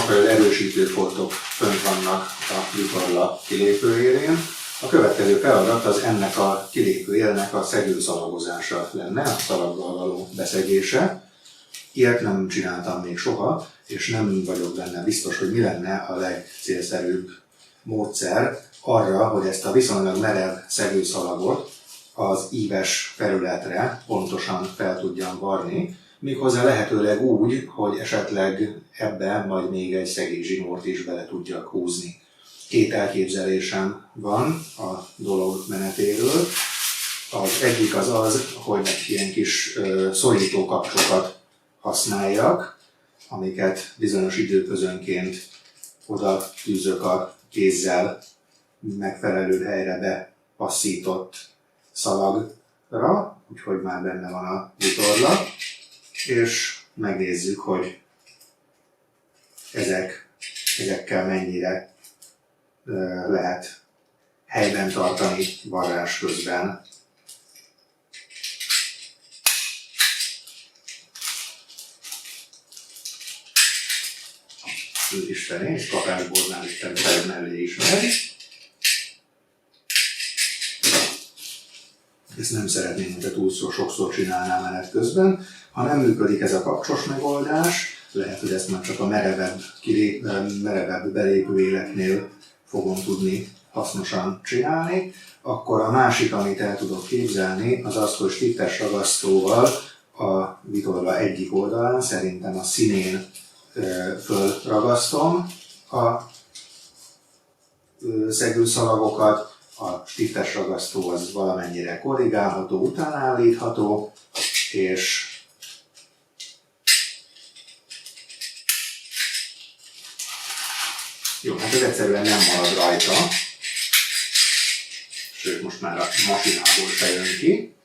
hogy az erősítő foltok fönt vannak a vitorla kilépőélén. A következő feladat az ennek a kilépőélnek a szegőszalagozása lenne, a szalaggal való beszegése. Ilyet nem csináltam még soha, és nem vagyok benne biztos, hogy mi lenne a legcélszerűbb módszer arra, hogy ezt a viszonylag merev szegőszalagot az íves felületre pontosan fel tudjam varni, méghozzá lehetőleg úgy, hogy esetleg ebbe majd még egy szegélyzsinórt is bele tudjak húzni. Két elképzelésem van a dolog menetéről. Az egyik az, hogy ilyen kis szorító kapcsokat használjak, amiket bizonyos időközönként oda tűzök a kézzel megfelelő helyre bepasszított szalagra, úgyhogy már benne van a vitorla, és megnézzük, hogy ezekkel mennyire lehet helyben tartani varrás közben. Istené, és kapásbornál Isten feled mellé is megy. Ezt nem szeretném, hogyha túl sokszor csinálnám menet közben. Ha nem működik ez a kapcsos megoldás, lehet, hogy ezt már csak a merevebb belépő életnél fogom tudni hasznosan csinálni, akkor a másik, amit el tudok képzelni, az az, hogy stittes ragasztóval a vitorla egyik oldalán, szerintem a színén fölragasztom a szegőszalagokat, a stittes ragasztó az valamennyire korrigálható, utánállítható, és jó, hát ez egyszerűen nem marad rajta, sőt most már a masinából se jön ki.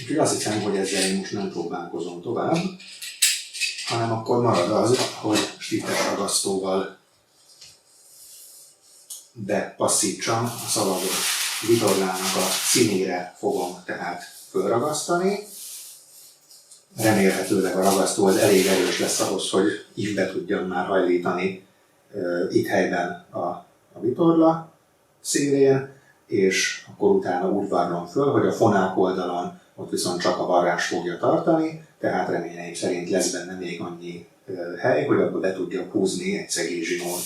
Úgyhogy azt hiszem, hogy ezzel én most nem próbálkozom tovább, hanem akkor marad az, hogy stittes ragasztóval bepasszítsam a szalagot. Vitorlának a színére fogom tehát fölragasztani. Remélhetőleg a ragasztó az elég erős lesz ahhoz, hogy ívbe tudjam már hajlítani itt helyben a vitorla szélén, és akkor utána úgy varrom föl, hogy a fonák oldalon ott viszont csak a varrás fogja tartani, tehát reményeim szerint lesz benne még annyi hely, hogy abba be tudjak húzni egy szegélyzsinót.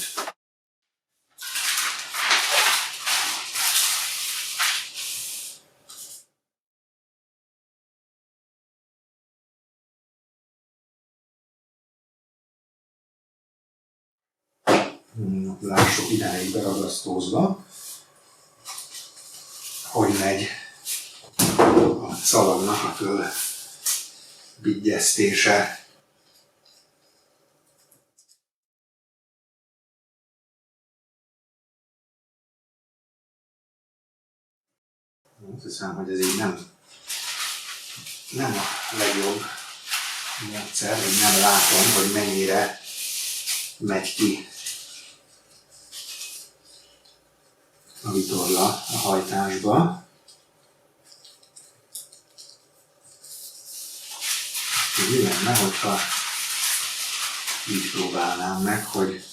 Lássuk idáig beragasztózva, hogy megy a szalagnak a fölbigyeztése. Azt hiszem, hogy ez így nem a legjobb módszer, hogy nem látom, hogy mennyire megy ki a vitorla a hajtásba. Mi lenne, hogyha így próbálnám meg, hogy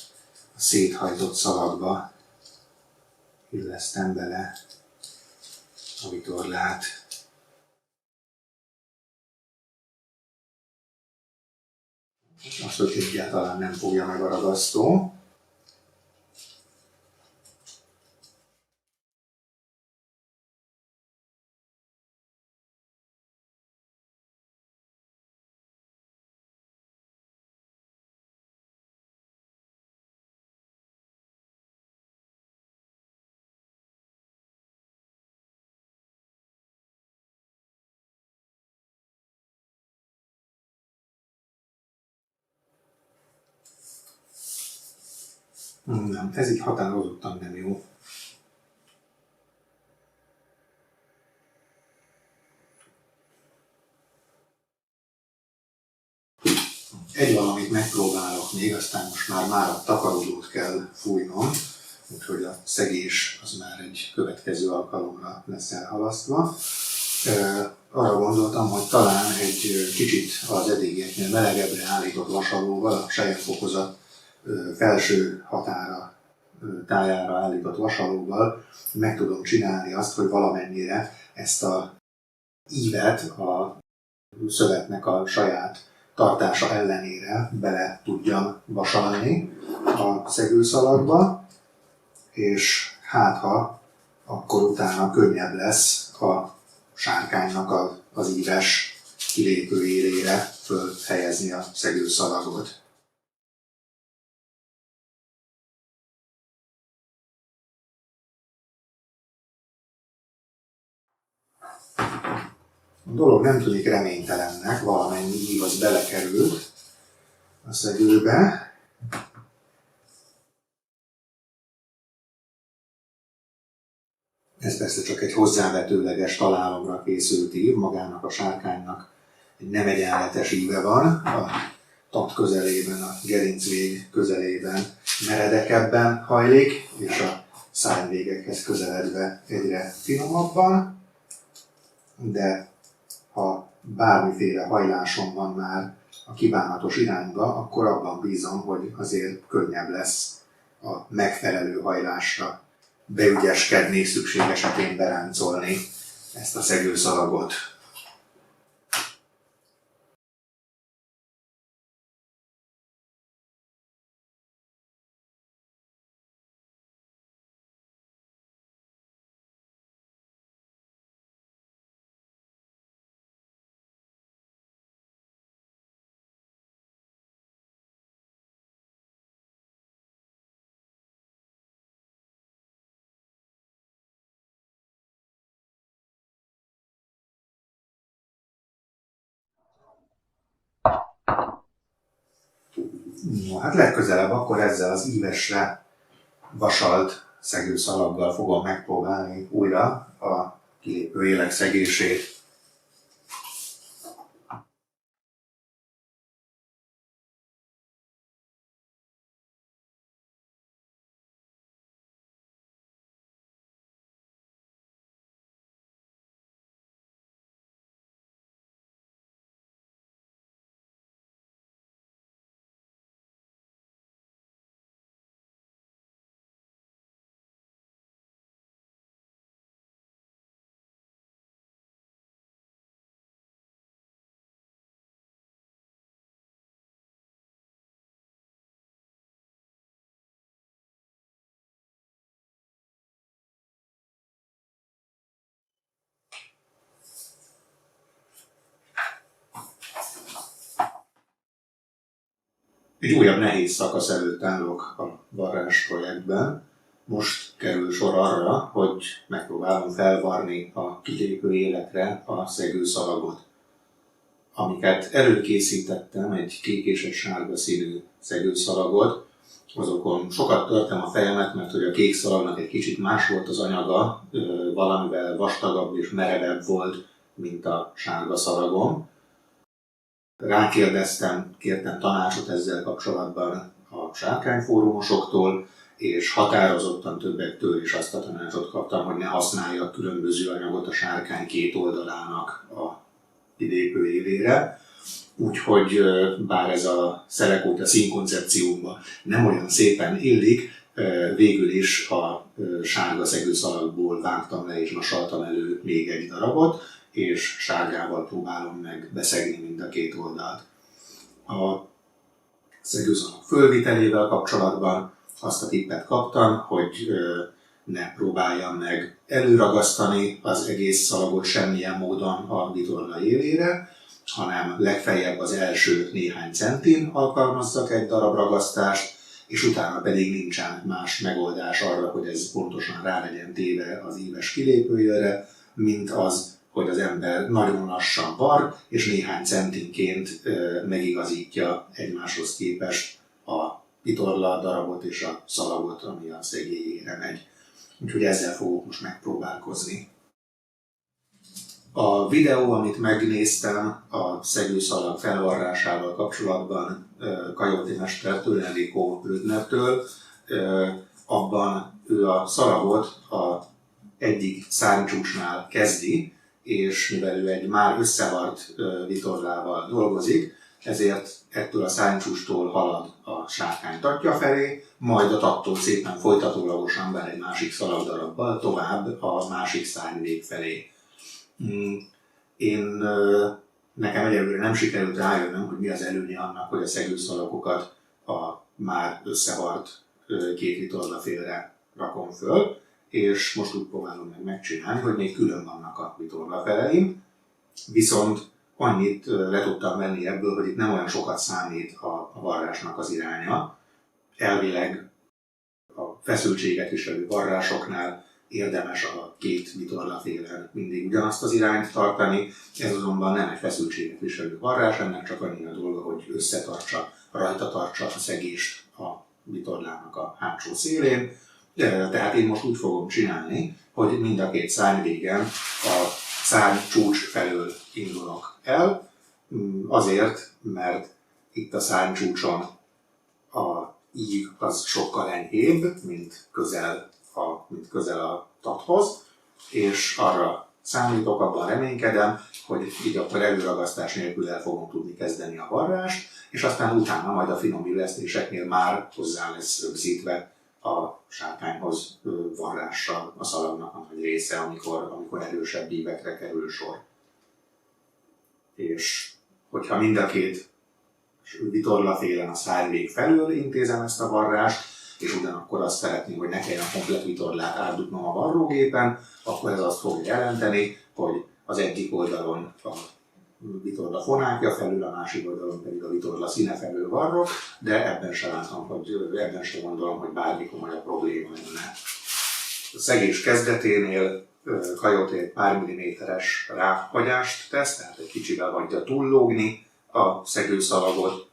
a széthajtott szalagba illesztem bele a vitorlát. Azt, hogy egyáltalán nem fogja meg a ragasztó. Nem, ez így határozottan nem jó. Egy valamit megpróbálok még, aztán most már a takarodót kell fújnom, úgyhogy a szegés az már egy következő alkalomra lesz elhalasztva. Arra gondoltam, hogy talán egy kicsit az eddigieknél melegebbre állított vasalóval, a selyemfokozat felső határa tájára állított vasalóval meg tudom csinálni azt, hogy valamennyire ezt a ívet a szövetnek a saját tartása ellenére bele tudjam vasalni a szegőszalagba, és hát ha akkor utána könnyebb lesz a sárkánynak az íves kilépő élére fölhelyezni a szegőszalagot. A dolog nem tűnik reménytelennek, valamennyi ív az belekerült a szegőbe. Ez persze csak egy hozzávetőleges találomra készült ív, magának a sárkánynak egy nem egyenletes íve van, a tat közelében, a gerincvég közelében meredekebben hajlik, és a szárnyvégekhez közeledve egyre finomabban, de ha bármiféle hajlásom van már a kívánatos irányba, akkor abban bízom, hogy azért könnyebb lesz a megfelelő hajlásra beügyeskedni, szükség esetén beráncolni ezt a szegőszalagot. No, hát legközelebb akkor ezzel az ívesre vasalt szegőszalaggal fogom megpróbálni újra a kilépő élek szegését. Egy újabb nehéz szakasz előtt állok a varrás projektben. Most kerül sor arra, hogy megpróbálom felvarni a kilépő élekre a szegőszalagot. Amiket előkészítettem, egy kék és egy sárga színű szegőszalagot, azokon sokat törtem a fejemet, mert hogy a kék szalagnak egy kicsit más volt az anyaga, valamivel vastagabb és merevebb volt, mint a sárga szalagom. Kértem tanácsot ezzel kapcsolatban a sárkányfórumosoktól, és határozottan többektől is azt a tanácsot kaptam, hogy ne használjak különböző anyagot a sárkány két oldalának a kilépő élére. Úgyhogy bár ez a szerekóta színkoncepciómban nem olyan szépen illik, végül is a sárga szegőszalagból vágtam le és vasaltam elő még egy darabot, és sárgával próbálom meg beszegni mind a két oldalt. A szegőszalag fölvitelével kapcsolatban azt a tippet kaptam, hogy ne próbáljam meg előragasztani az egész szalagot semmilyen módon a vitorla élére, hanem legfeljebb az első néhány centin alkalmazzak egy darab ragasztást, és utána pedig nincsen más megoldás arra, hogy ez pontosan rá legyen téve az íves kilépőjelre, mint az, hogy az ember nagyon lassan var, és néhány centinként megigazítja egymáshoz képest a vitorla darabot és a szalagot, ami a szegélyére megy. Úgyhogy ezzel fogok most megpróbálkozni. A videó, amit megnéztem a szegőszalag felvarrásával kapcsolatban Kajóti mestertől, Enrico Brücknertől, abban ő a szalagot a egyik szárnycsúcsnál kezdi, és mivel ő egy már összevart vitorlával dolgozik, ezért ettől a szárnycsúcstól halad a sárkány tatja felé, majd a tattól szépen folytatólagosan, bár egy másik szalagdarabbal tovább a másik szárnyvég felé. Nekem egyelőre nem sikerült rájönnöm, hogy mi az előnye annak, hogy a szegőszalagokat a már összevart két vitorlafélre rakom föl, és most úgy próbálom meg megcsinálni, hogy még külön vannak a vitorlafeleim, viszont annyit le tudtam venni ebből, hogy itt nem olyan sokat számít a varrásnak az iránya. Elvileg a feszültséget viselő varrásoknál érdemes a két vitorlafélen mindig ugyanazt az irányt tartani, ez azonban nem egy feszültséget viselő varrás, ennek csak annyi a dolga, hogy összetartsa, rajta tartsa a szegést a vitorlának a hátsó szélén. Tehát én most úgy fogom csinálni, hogy mind a két szárnyvégen a szárnycsúcs felől indulok el, azért, mert itt a szárnycsúcson a íg az sokkal enyhébb, mint közel a tathoz, és arra számítok, abban reménykedem, hogy így akkor előragasztás nélkül el fogom tudni kezdeni a varrást, és aztán utána majd a finom illesztéseknél már hozzá lesz rögzítve a sárkányhoz varrással a szalagnak a nagy része, amikor erősebb ívekre kerül sor. És hogyha mind a két vitorlafélen a szárnyvég felől intézem ezt a varrást, és ugyanakkor azt szeretném, hogy ne kelljen a komplet vitorlát átdugnom a varrógépen, akkor ez azt fogja jelenteni, hogy az egyik oldalon a vitorla fonákja felül, a másik oldalon pedig a vitorla színe felül varrok, de ebben sem gondolom, hogy bármi komolyabb probléma lenne. A szegés kezdeténél Coyote egy pár milliméteres ráhagyást tesz, tehát egy kicsivel hagyja túllógni a szegőszalagot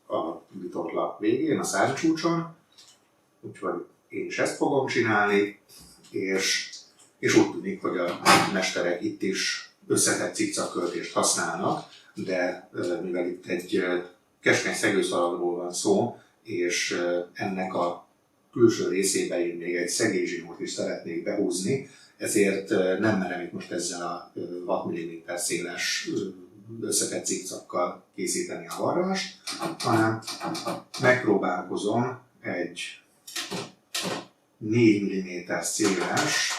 a vitorla végén, a szárnycsúcson, úgyhogy én is ezt fogom csinálni, és úgy tűnik, hogy a mesterek itt is összetett cikcakköltést használnak, de mivel itt egy keskeny szegőszalagról van szó, és ennek a külső részébe én még egy szegélyzsinót is szeretnék behúzni, ezért nem merem itt most ezzel a 6 mm széles összetett cikcakkal készíteni a varrást, hanem megpróbálkozom egy 4 mm széles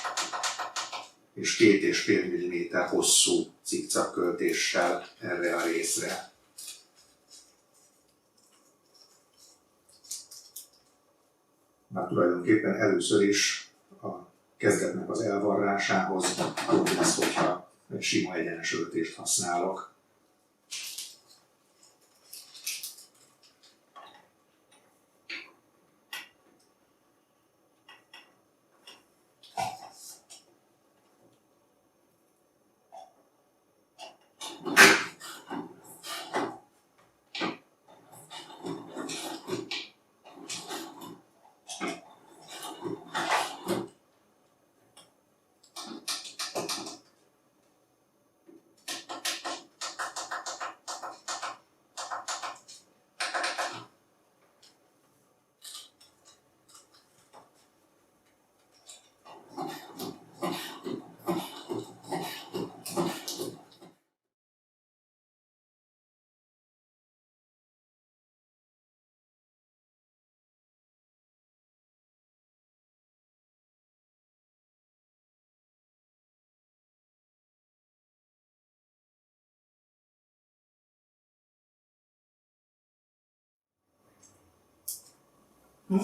és 2,5 mm hosszú cikcakköltéssel erre a részre. Már tulajdonképpen először is a kezdetnek az elvarrásához jobb lesz, hogyha egy sima egyenes öltést használok.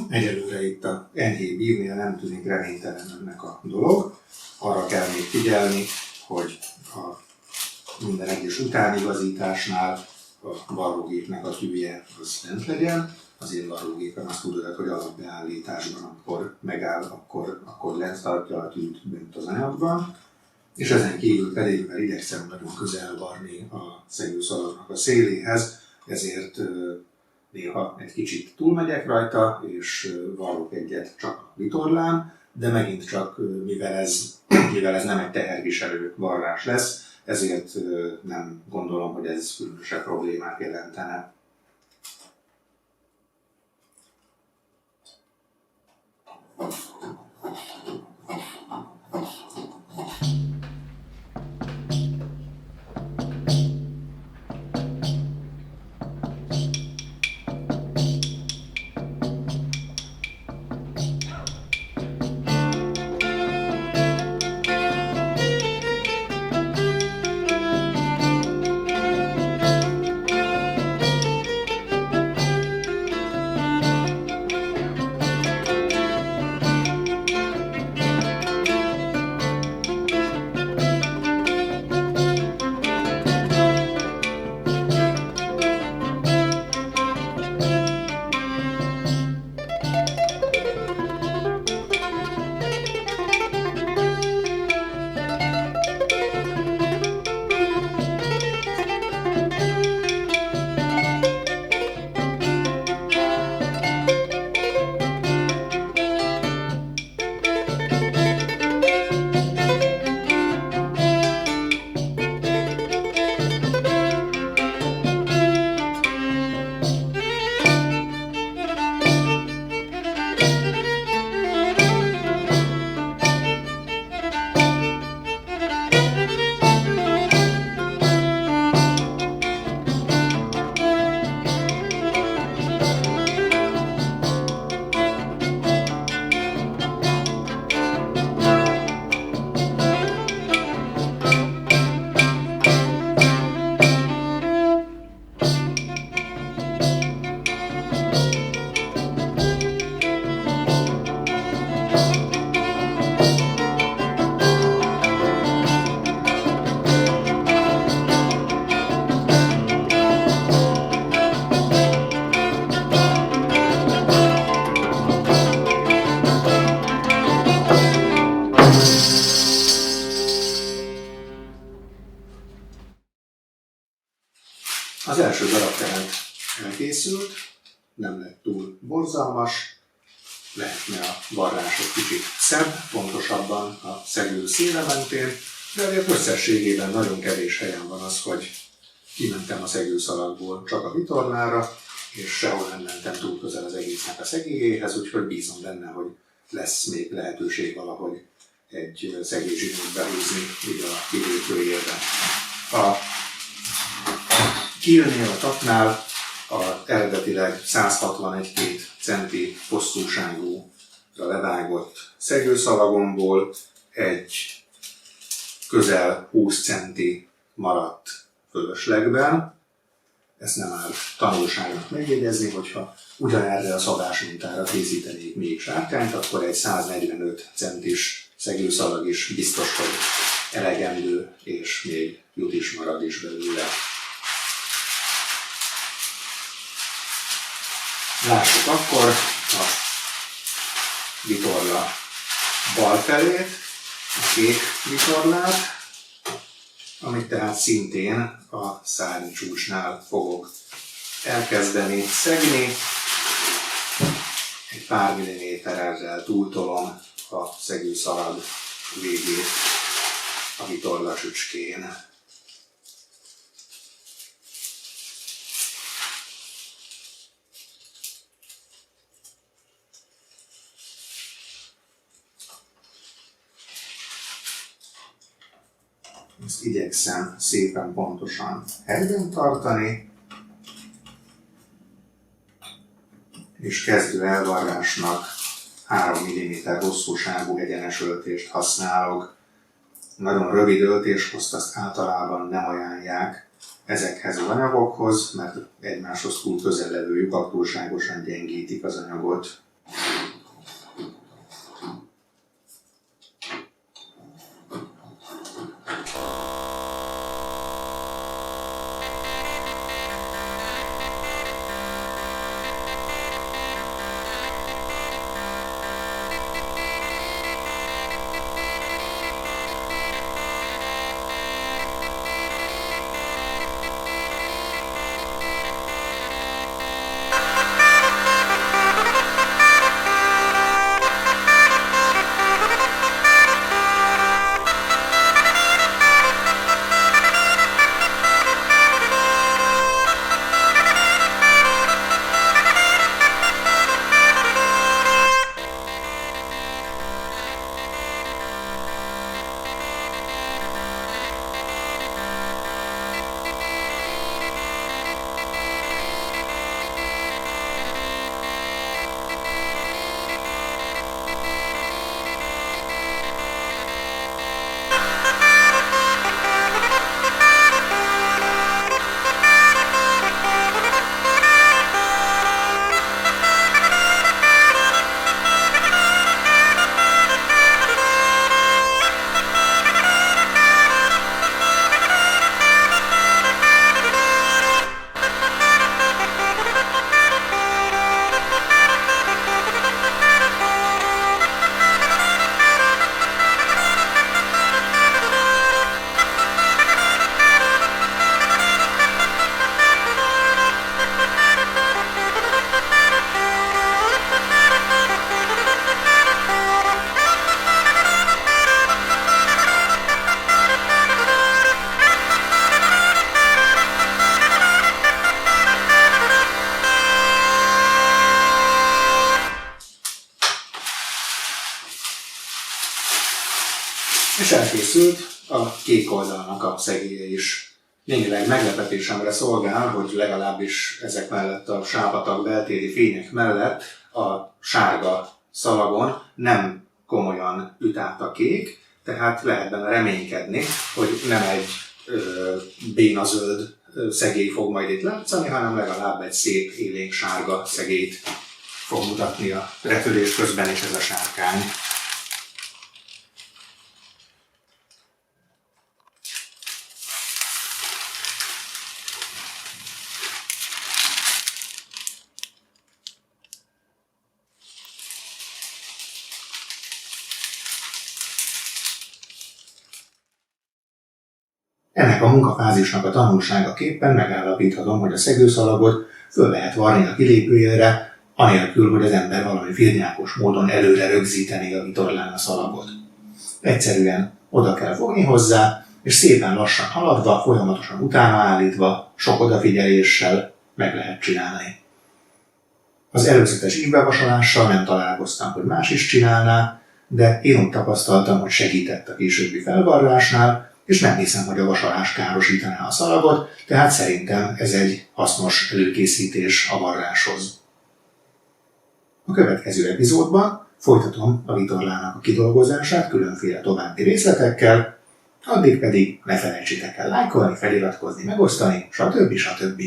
Egyelőre itt a enyhébb ívnél nem tűnik reménytelen ennek a dolog. Arra kell még figyelni, hogy a minden egyes utánigazításnál a varrógépnek a tűje az lent legyen. Az én varrógépem azt tudod, hogy alapbeállításban, amikor megáll, akkor lent tartja a tűt bent az anyagban. És ezen kívül pedig, mivel igyekszem nagyon közel varni a szegőszalagnak a széléhez, ezért néha egy kicsit túlmegyek rajta, és varrok egyet csak a vitorlán, de megint csak, mivel ez nem egy teherviselő varrás lesz, ezért nem gondolom, hogy ez különösebb problémát jelentene. Az első darab tehát elkészült, nem lett túl borzalmas, lehetne a varrás egy kicsit szebb, pontosabban a szegő színe mentén, de azért összességében nagyon kevés helyen van az, hogy kimentem a szegőszalagból csak a vitorlára, és sehol nem mentem túl közel az egésznek a szegélyéhez, úgyhogy bízom benne, hogy lesz még lehetőség valahogy egy szegélyzsinót behúzni így a kilépőjében. A Kielnél, a taknál a eredetileg 161-2 centi hosszúságú levágott szegőszalagomból egy közel 20 centi maradt fölöslegben. Ezt nem áll tanulságnak megjegyezni, hogyha ugyanerre a szabás mintára készítenék még sárkányt, akkor egy 145 centis szegőszalag is biztos, hogy elegendő, és még jut is marad is belőle. Lássuk akkor a vitorla bal felét, a kék vitorlát, amit tehát szintén a szárnycsúcsnál fogok elkezdeni szegni. Egy pár milliméterrel túltolom a szegőszalag végét a vitorla csücskén. Ezt igyekszem szépen pontosan helyben tartani, és kezdő elvarrásnak 3 mm hosszúságú egyenes öltést használok. Nagyon rövid öltéshozt azt általában nem ajánlják ezekhez az anyagokhoz, mert egymáshoz túl közel levő lyukak túlságosan gyengítik az anyagot. készült a kék oldalnak a szegélye is. Némileg meglepetésemre szolgál, hogy legalábbis ezek mellett a sápatak beltéri fények mellett a sárga szalagon nem komolyan üt át a kék, tehát lehet benne reménykedni, hogy nem egy béna zöld szegély fog majd itt látszani, hanem legalább egy szép élénk sárga szegélyt fog mutatni a repülés közben is ez a sárkány. Ennek a munkafázisnak a tanulságaképpen megállapíthatom, hogy a szegőszalagot föl lehet varni a kilépőjelre, anélkül, hogy az ember valami firnyákos módon előre rögzítené a vitorlán a szalagot. Egyszerűen oda kell fogni hozzá, és szépen lassan haladva, folyamatosan utána állítva, sok odafigyeléssel meg lehet csinálni. Az előzetes ívbevasolással nem találkoztam, hogy más is csinálná, de én úgy tapasztaltam, hogy segített a későbbi felvarrásnál, és nem hiszem, hogy a vasalás károsítaná a szalagot, tehát szerintem ez egy hasznos előkészítés a varráshoz. A következő epizódban folytatom a vitorlának a kidolgozását különféle további részletekkel, addig pedig ne felejtsétek el lájkolni, feliratkozni, megosztani, stb.